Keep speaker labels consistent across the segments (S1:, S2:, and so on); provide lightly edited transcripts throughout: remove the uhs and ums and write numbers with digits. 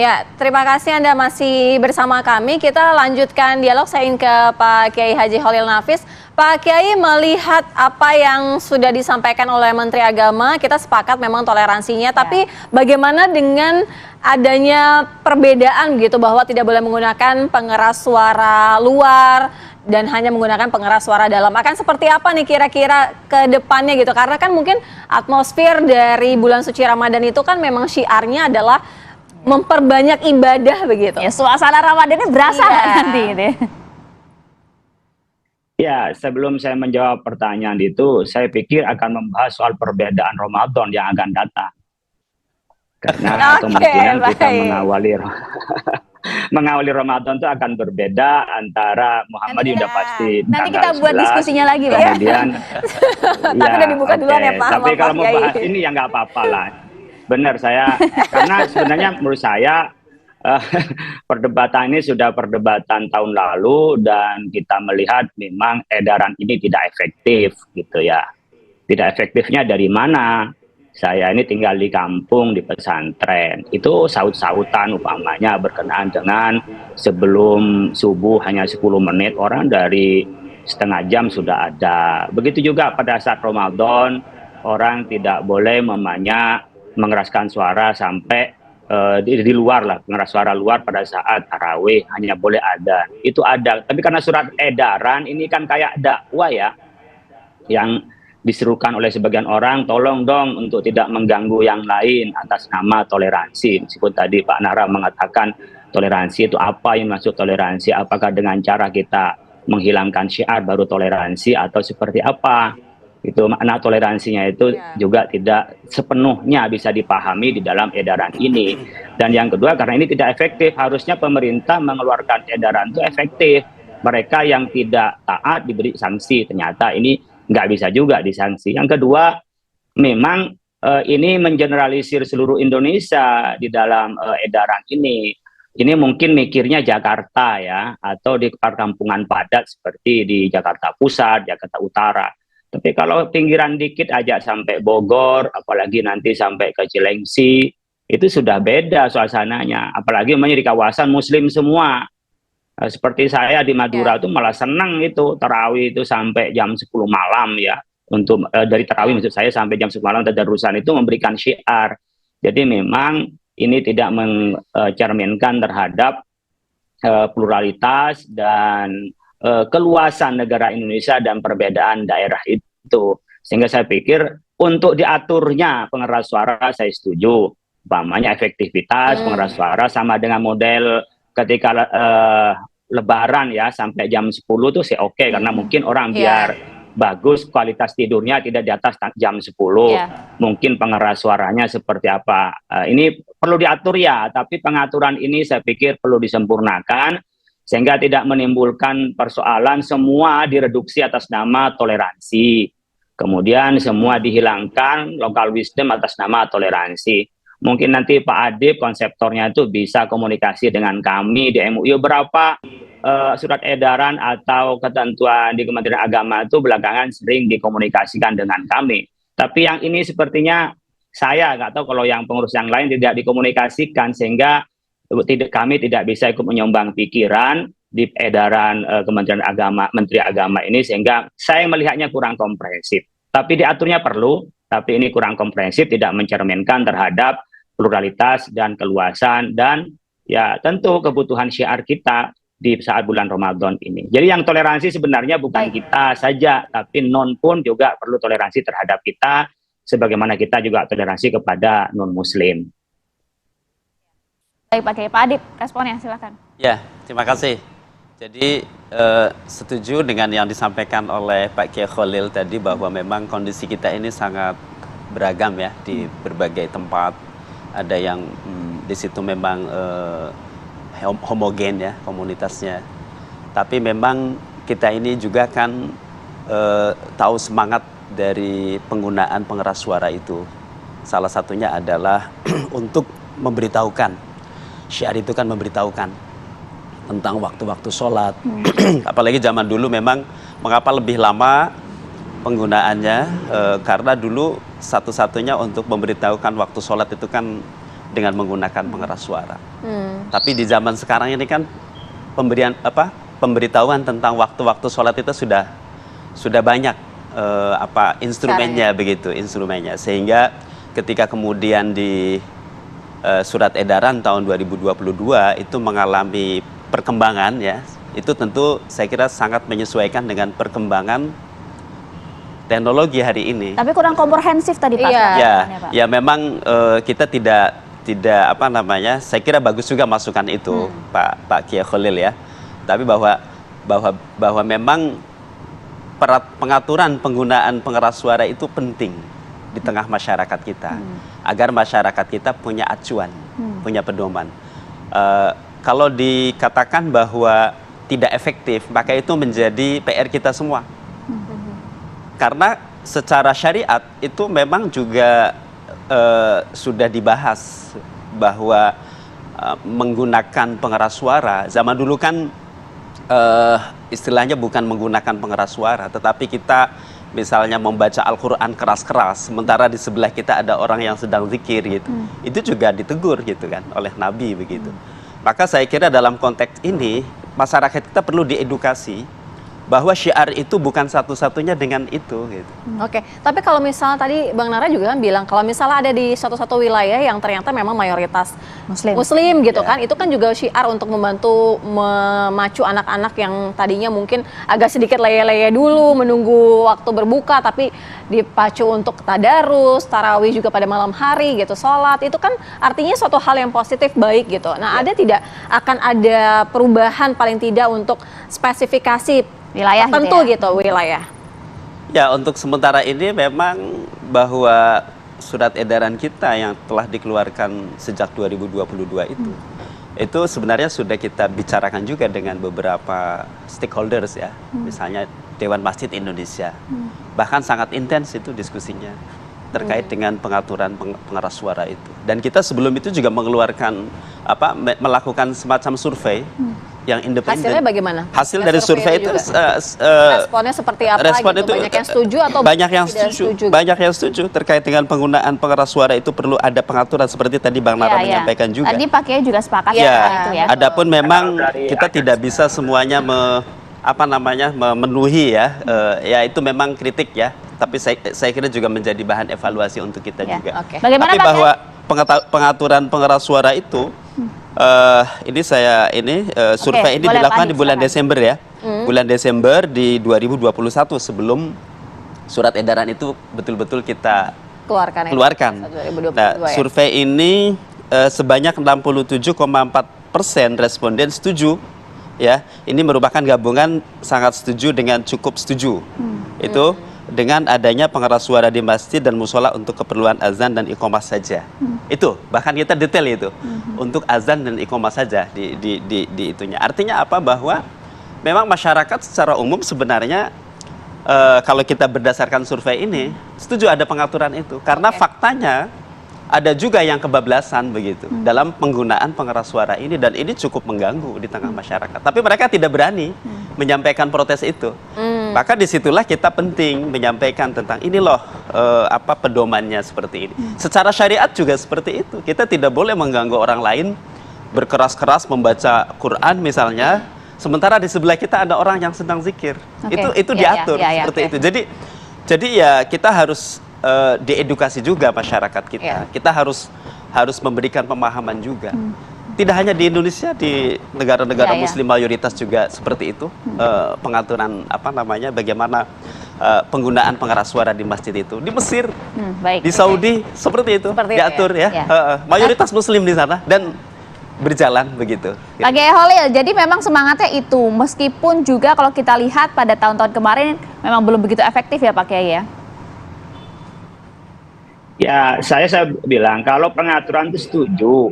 S1: Ya, terima kasih Anda masih bersama kami. Kita lanjutkan dialog. Saya ingin ke Pak Kiai Haji Khalil Nafis. Pak Kiai, melihat apa yang sudah disampaikan oleh Menteri Agama, kita sepakat memang toleransinya, tapi bagaimana dengan adanya perbedaan gitu bahwa tidak boleh menggunakan pengeras suara luar dan hanya menggunakan pengeras suara dalam. Akan seperti apa nih kira-kira ke depannya gitu? Karena kan mungkin atmosfer dari bulan suci Ramadan itu kan memang syiarnya adalah memperbanyak ibadah begitu.
S2: Ya, suasana Ramadannya berasa nanti gitu ya.
S3: Ya, sebelum saya menjawab pertanyaan itu, saya pikir akan membahas soal perbedaan Ramadan yang akan datang. Karena kemungkinan kita mengawali Ramadan itu akan berbeda antara Muhammadiyah udah pasti.
S2: Nanti kita buat diskusinya lagi, Pak.
S3: Kemudian,
S1: tapi udah dibuka duluan ya Pak.
S3: Tapi kalau mau bahas ini ya nggak apa-apa lah. Benar saya, karena sebenarnya menurut saya perdebatan ini sudah perdebatan tahun lalu dan kita melihat memang edaran ini tidak efektif gitu ya. Tidak efektifnya dari mana? Saya ini tinggal di kampung, di pesantren. Itu saut-sautan umpamanya berkenaan dengan sebelum subuh hanya 10 menit, orang dari setengah jam sudah ada. Begitu juga pada saat Ramadan, orang tidak boleh mengeraskan suara sampai di luar lah, mengeras suara luar pada saat tarawih, hanya boleh ada. Itu ada. Tapi karena surat edaran ini kan kayak dakwah ya, yang diserukan oleh sebagian orang, tolong dong untuk tidak mengganggu yang lain atas nama toleransi. Meskipun tadi Pak Nara mengatakan toleransi itu apa yang maksud toleransi, apakah dengan cara kita menghilangkan syiar baru toleransi atau seperti apa? Itu makna toleransinya itu juga tidak sepenuhnya bisa dipahami di dalam edaran ini. Dan yang kedua, karena ini tidak efektif, harusnya pemerintah mengeluarkan edaran itu efektif. Mereka yang tidak taat diberi sanksi, ternyata ini nggak bisa juga disanksi. Yang kedua, memang ini mengeneralisir seluruh Indonesia di dalam edaran ini. Ini mungkin mikirnya Jakarta ya, atau di perkampungan padat seperti di Jakarta Pusat, Jakarta Utara. Tapi kalau pinggiran dikit aja sampai Bogor, apalagi nanti sampai ke Cilengsi, itu sudah beda suasananya. Apalagi di kawasan Muslim semua. Seperti saya di Madura itu malah senang itu tarawih itu sampai jam 10 malam ya. Untuk dari tarawih maksud saya sampai jam 10 malam tadarusan itu memberikan syiar. Jadi memang ini tidak mencerminkan terhadap pluralitas dan keluasan negara Indonesia dan perbedaan daerah itu. Sehingga saya pikir untuk diaturnya pengeras suara saya setuju. Umpamanya efektivitas pengeras suara sama dengan model ketika Lebaran ya sampai jam 10 tuh sih oke, karena mungkin orang biar bagus kualitas tidurnya tidak di atas jam 10. Mungkin pengeras suaranya seperti apa. Ini perlu diatur ya, tapi pengaturan ini saya pikir perlu disempurnakan sehingga tidak menimbulkan persoalan semua direduksi atas nama toleransi. Kemudian semua dihilangkan local wisdom atas nama toleransi. Mungkin nanti Pak Adib konseptornya itu bisa komunikasi dengan kami di MUI berapa surat edaran atau ketentuan di Kementerian Agama itu belakangan sering dikomunikasikan dengan kami. Tapi yang ini sepertinya saya nggak tahu kalau yang pengurus yang lain tidak dikomunikasikan sehingga kami tidak bisa ikut menyumbang pikiran di edaran Kementerian Agama, Menteri Agama ini, sehingga saya melihatnya kurang komprehensif. Tapi diaturnya perlu, tapi ini kurang komprehensif, tidak mencerminkan terhadap pluralitas dan keluasan dan ya tentu kebutuhan syiar kita di saat bulan Ramadan ini. Jadi yang toleransi sebenarnya bukan kita saja, tapi non pun juga perlu toleransi terhadap kita, sebagaimana kita juga toleransi kepada non-Muslim.
S2: Baik Pak Kiai, Pak Adib, responnya silakan.
S4: Ya, terima kasih. Jadi setuju dengan yang disampaikan oleh Pak Kiai Khalil tadi bahwa memang kondisi kita ini sangat beragam ya di berbagai tempat. Ada yang di situ memang homogen ya komunitasnya. Tapi memang kita ini juga kan tahu semangat dari penggunaan pengeras suara itu. Salah satunya adalah untuk memberitahukan. Syiar itu kan memberitahukan tentang waktu-waktu sholat. Apalagi zaman dulu memang mengapa lebih lama penggunaannya, karena dulu satu-satunya untuk memberitahukan waktu sholat itu kan dengan menggunakan pengeras suara. Tapi di zaman sekarang ini kan pemberitahuan tentang waktu-waktu sholat itu sudah banyak instrumennya begitu, instrumennya, sehingga ketika kemudian di surat edaran tahun 2022 itu mengalami perkembangan, ya, itu tentu saya kira sangat menyesuaikan dengan perkembangan teknologi hari ini.
S2: Tapi kurang komprehensif tadi Pak.
S4: Ya memang kita tidak saya kira bagus juga masukan itu Pak Kiai Khalil, ya. Tapi bahwa memang pengaturan penggunaan pengeras suara itu penting di tengah masyarakat kita, agar masyarakat kita punya acuan, punya pedoman. Kalau dikatakan bahwa tidak efektif, maka itu menjadi PR kita semua. Karena secara syariat itu memang juga sudah dibahas bahwa menggunakan pengeras suara, zaman dulu kan istilahnya bukan menggunakan pengeras suara, tetapi kita misalnya membaca Al-Quran keras-keras, sementara di sebelah kita ada orang yang sedang zikir gitu. Itu juga ditegur gitu kan oleh Nabi begitu. Maka saya kira dalam konteks ini masyarakat kita perlu diedukasi bahwa syiar itu bukan satu-satunya dengan itu gitu.
S1: Oke, tapi kalau misalnya tadi Bang Nara juga kan bilang kalau misalnya ada di satu wilayah yang ternyata memang mayoritas Muslim gitu kan, itu kan juga syiar untuk membantu memacu anak-anak yang tadinya mungkin agak sedikit leye-leye dulu menunggu waktu berbuka, tapi dipacu untuk tadarus, tarawih juga pada malam hari gitu, sholat, itu kan artinya suatu hal yang positif, baik gitu. Nah, ada tidak akan ada perubahan paling tidak untuk spesifikasi
S2: wilayah
S1: tentu gitu, wilayah.
S4: Ya, untuk sementara ini memang bahwa surat edaran kita yang telah dikeluarkan sejak 2022 itu sebenarnya sudah kita bicarakan juga dengan beberapa stakeholders, ya, misalnya Dewan Masjid Indonesia. Bahkan sangat intens itu diskusinya terkait dengan pengaturan pengeras suara itu. Dan kita sebelum itu juga mengeluarkan melakukan semacam survei yang independen.
S1: Hasilnya bagaimana?
S4: Hasil dari survei itu
S1: responnya seperti apa
S4: respon
S1: gitu?
S4: Itu,
S1: banyak yang setuju atau
S4: banyak yang
S1: tidak
S4: setuju? Banyak yang setuju terkait dengan penggunaan pengeras suara itu perlu ada pengaturan seperti tadi Bang Nara menyampaikan juga.
S2: Tadi Pak Kiai juga sepakat
S4: ya,
S2: itu ya.
S4: Adapun memang kita tidak bisa semuanya memenuhi ya. Ya itu memang kritik ya. Tapi saya kira juga menjadi bahan evaluasi untuk kita juga.
S1: Okay.
S2: Bagaimana
S4: Tapi
S2: Pak
S4: bahwa pengaturan pengeras suara itu survei ini dilakukan di bulan Desember ya. Bulan Desember di 2021 sebelum surat edaran itu betul-betul kita keluarkan. Nah, survei ini sebanyak 67,4% responden setuju, ya. Ini merupakan gabungan sangat setuju dengan cukup setuju. Itu dengan adanya pengeras suara di masjid dan musola untuk keperluan azan dan iqomah saja. Itu bahkan kita detail itu untuk azan dan iqomah saja di itunya. Artinya apa? Bahwa memang masyarakat secara umum sebenarnya kalau kita berdasarkan survei ini setuju ada pengaturan itu, karena faktanya ada juga yang kebablasan begitu dalam penggunaan pengeras suara ini, dan ini cukup mengganggu di tengah masyarakat. Tapi mereka tidak berani menyampaikan protes itu. Maka disitulah kita penting menyampaikan tentang ini loh pedomannya seperti ini. Secara syariat juga seperti itu. Kita tidak boleh mengganggu orang lain berkeras-keras membaca Quran misalnya, sementara di sebelah kita ada orang yang sedang zikir. Itu diatur seperti itu. Jadi ya kita harus diedukasi juga masyarakat kita. Kita harus memberikan pemahaman juga. Tidak hanya di Indonesia, di negara-negara Muslim mayoritas juga seperti itu. Pengaturan bagaimana penggunaan pengeras suara di masjid itu. Di Mesir, di Saudi seperti itu diatur ya. Mayoritas Muslim di sana dan berjalan begitu.
S2: Pak Kiai Khalil, jadi memang semangatnya itu, meskipun juga kalau kita lihat pada tahun-tahun kemarin memang belum begitu efektif ya Pak Kiai ya.
S3: Ya, saya bilang kalau pengaturan itu setuju.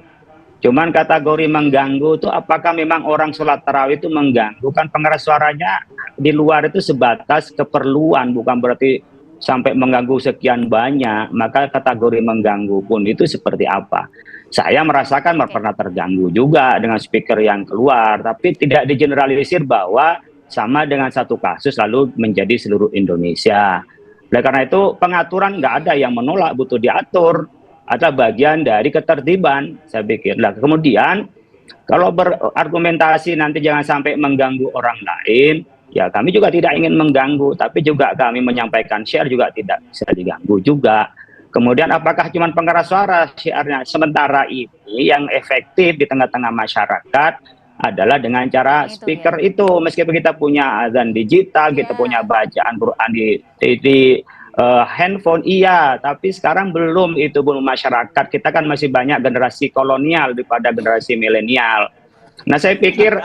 S3: Cuman kategori mengganggu itu apakah memang orang sholat tarawih itu mengganggu? Kan pengeras suaranya di luar itu sebatas keperluan, bukan berarti sampai mengganggu sekian banyak. Maka kategori mengganggu pun itu seperti apa? Saya merasakan pernah terganggu juga dengan speaker yang keluar, tapi tidak digeneralisir bahwa sama dengan satu kasus lalu menjadi seluruh Indonesia. Oleh karena itu pengaturan nggak ada yang menolak, butuh diatur. adalah bagian dari ketertiban, saya pikir. Nah, kemudian kalau berargumentasi nanti jangan sampai mengganggu orang lain, ya kami juga tidak ingin mengganggu, tapi juga kami menyampaikan syiar juga tidak bisa diganggu juga. Kemudian apakah cuma pengeras suara syiarnya? Sementara ini yang efektif di tengah-tengah masyarakat adalah dengan cara speaker itu. Meskipun kita punya azan digital, kita punya bacaan Quran di handphone, iya, tapi sekarang belum itu belum masyarakat. Kita kan masih banyak generasi kolonial daripada generasi milenial. Nah, saya pikir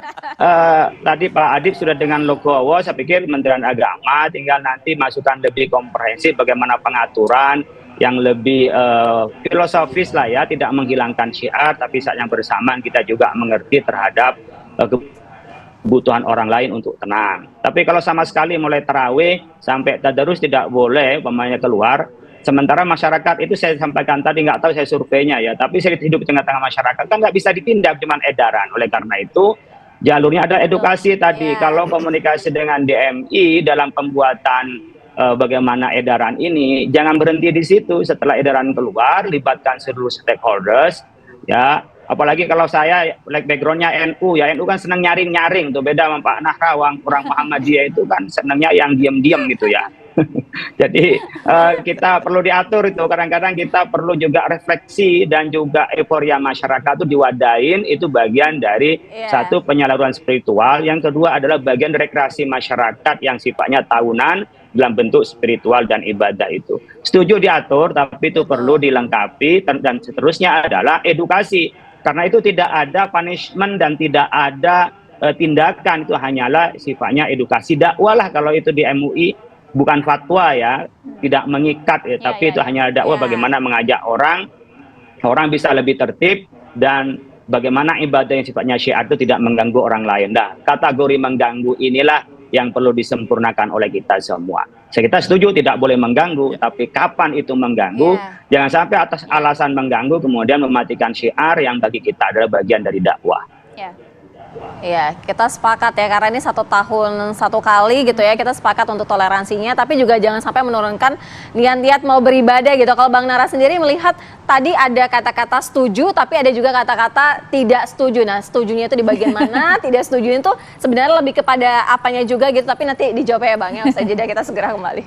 S3: tadi Pak Adib sudah dengan logowo, saya pikir Kementerian Agama tinggal nanti masukan lebih komprehensif bagaimana pengaturan yang lebih filosofis lah ya, tidak menghilangkan syiar, tapi saat yang bersamaan kita juga mengerti terhadap kebutuhan orang lain untuk tenang. Tapi kalau sama sekali mulai tarawih sampai tadarus tidak boleh, umpamanya keluar. Sementara masyarakat itu saya sampaikan tadi, nggak tahu saya surveinya ya, tapi saya hidup di tengah-tengah masyarakat kan nggak bisa ditindak, cuman edaran. Oleh karena itu jalurnya ada edukasi tadi. Kalau komunikasi dengan DMI dalam pembuatan bagaimana edaran ini, jangan berhenti di situ. Setelah edaran keluar, libatkan seluruh stakeholders ya. Apalagi kalau saya backgroundnya NU ya, NU kan senang nyaring-nyaring tuh, beda sama Pak Nahrawang, orang Muhammadiyah itu kan senangnya yang diam-diam gitu ya. Jadi kita perlu diatur itu, kadang-kadang kita perlu juga refleksi dan juga euforia masyarakat itu diwadain, itu bagian dari satu penyaluran spiritual. Yang kedua adalah bagian rekreasi masyarakat yang sifatnya tahunan dalam bentuk spiritual dan ibadah itu. Setuju diatur, tapi itu perlu dilengkapi, dan seterusnya adalah edukasi. Karena itu tidak ada punishment dan tidak ada tindakan, itu hanyalah sifatnya edukasi dakwah lah kalau itu di MUI. Bukan fatwa ya, tidak mengikat ya, tapi itu hanya dakwah bagaimana mengajak orang bisa lebih tertib dan bagaimana ibadah yang sifatnya syiar itu tidak mengganggu orang lain. Nah, kategori mengganggu inilah yang perlu disempurnakan oleh kita semua. Kita setuju tidak boleh mengganggu, tapi kapan itu mengganggu, jangan sampai atas alasan mengganggu kemudian mematikan syiar yang bagi kita adalah bagian dari dakwah.
S1: Iya, kita sepakat ya, karena ini 1 tahun 1 kali gitu ya, kita sepakat untuk toleransinya, tapi juga jangan sampai menurunkan niat-niat mau beribadah gitu. Kalau Bang Nara sendiri melihat tadi ada kata-kata setuju, tapi ada juga kata-kata tidak setuju. Nah, setujunya itu di bagian mana, tidak setujunya itu sebenarnya lebih kepada apanya juga gitu, tapi nanti dijawab ya Bang ya, usai jeda kita segera kembali.